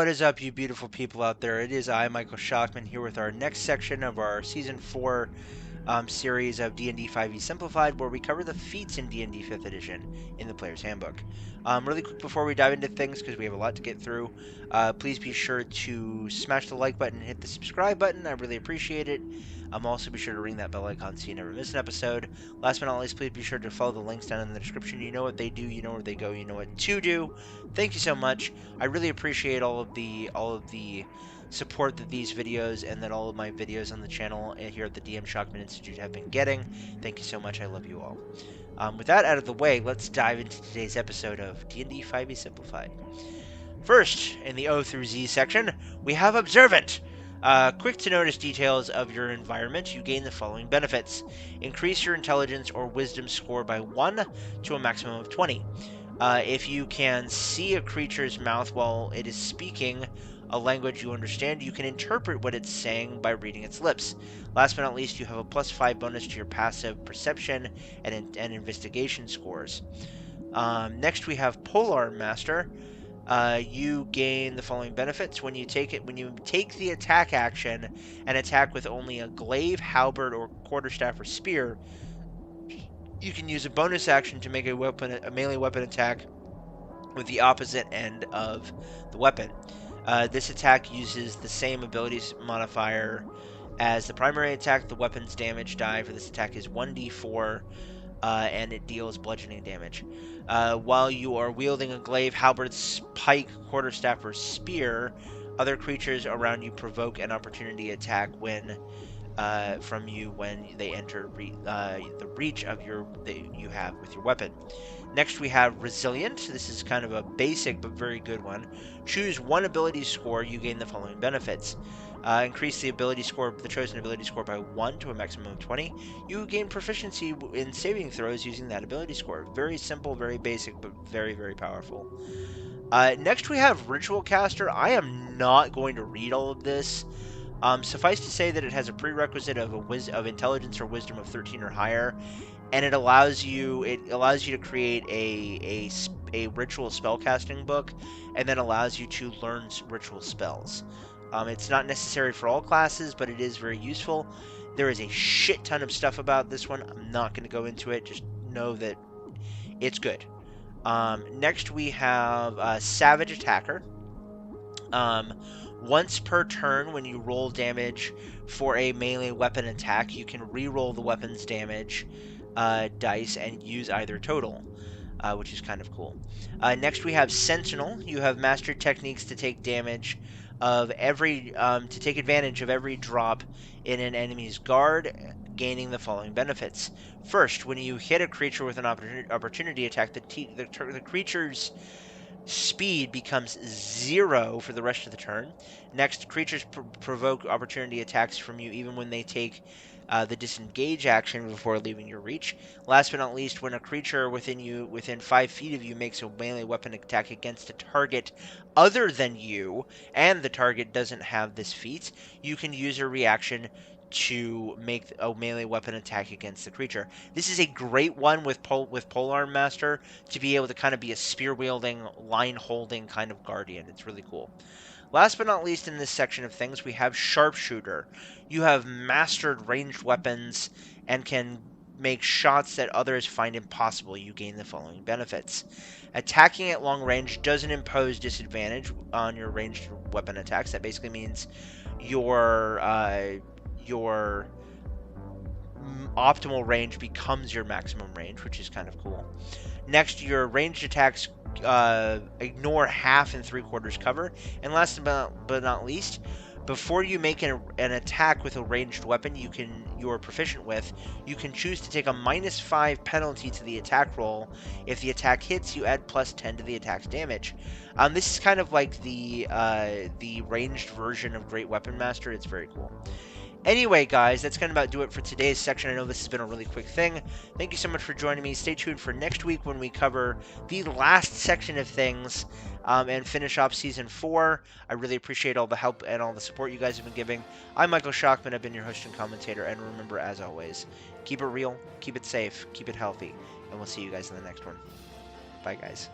What is up, you beautiful people out there? It is I, Michael Shockman, here with our next section of our Season 4 series of D&D 5e Simplified, where we cover the feats in D&D 5th Edition in the Player's Handbook. Really quick before we dive into things, because we have a lot to get through, please be sure to smash the like button and hit the subscribe button. I really appreciate it. Also be sure to ring that bell icon so you never miss an episode. Last but not least, please be sure to follow the links down in the description. You know what they do, you know where they go, you know what to do. Thank you so much. I really appreciate all of the support that these videos and that all of my videos on the channel here at the DM Shockman Institute have been getting. Thank you so much. I love you all. With that out of the way, let's dive into today's episode of D&D 5e Simplified. First, in the O through Z section, we have Observant. Quick to notice details of your environment, you gain the following benefits. Increase your intelligence or wisdom score by 1 to a maximum of 20. If you can see a creature's mouth while it is speaking a language you understand, you can interpret what it's saying by reading its lips. Last but not least, you have a +5 bonus to your passive perception and investigation scores. Next, we have Polearm Master. You gain the following benefits when you take the attack action and attack with only a glaive, halberd, or quarterstaff or spear. You can use a bonus action to make a melee weapon attack with the opposite end of the weapon. This attack uses the same abilities modifier as the primary attack. The weapon's damage die for this attack is 1d4, and it deals bludgeoning damage. While you are wielding a glaive, halberd, pike, quarterstaff, or spear, other creatures around you provoke an opportunity attack from you when they enter the reach of that you have with your weapon. Next, we have Resilient. This is kind of a basic but very good one. Choose one ability score. You gain the following benefits. Increase the chosen ability score by 1 to a maximum of 20. You gain proficiency in saving throws using that ability score. Very simple, very basic, but very, very powerful. Next, we have Ritual Caster. I am not going to read all of this. Suffice to say that it has a prerequisite of intelligence or wisdom of 13 or higher, and it allows you to create a ritual spellcasting book, and then allows you to learn ritual spells. It's not necessary for all classes, but it is very useful. There is a shit ton of stuff about this one. I'm not going to go into it. Just know that it's good. Next, we have Savage Attacker. Once per turn, when you roll damage for a melee weapon attack, you can re-roll the weapon's damage dice and use either total, which is kind of cool. Next, we have Sentinel. You have mastered techniques to take advantage of every drop in an enemy's guard, gaining the following benefits. First, when you hit a creature with an opportunity attack, the creature's speed becomes 0 for the rest of the turn. Next, creatures provoke opportunity attacks from you even when they take the disengage action before leaving your reach. Last but not least, when a creature within 5 feet of you makes a melee weapon attack against a target other than you, and the target doesn't have this feat, you can use a reaction to make a melee weapon attack against the creature. This is a great one with Polearm Master to be able to kind of be a spear-wielding, line-holding kind of guardian. It's really cool. Last but not least in this section of things, we have Sharpshooter. You have mastered ranged weapons and can make shots that others find impossible. You gain the following benefits. Attacking at long range doesn't impose disadvantage on your ranged weapon attacks. That basically means your optimal range becomes your maximum range, which is kind of cool. Next, your ranged attacks ignore 1/2 and 3/4 cover. And last but not least, before you make an attack with a ranged weapon you're proficient with, you can choose to take a -5 penalty to the attack roll. If the attack hits, you add +10 to the attack's damage. This is kind of like the ranged version of Great Weapon Master. It's very cool. Anyway, guys, that's going to about do it for today's section. I know this has been a really quick thing. Thank you so much for joining me. Stay tuned for next week when we cover the last section of things and finish off Season 4. I really appreciate all the help and all the support you guys have been giving. I'm Michael Shockman. I've been your host and commentator. And remember, as always, keep it real, keep it safe, keep it healthy, and we'll see you guys in the next one. Bye, guys.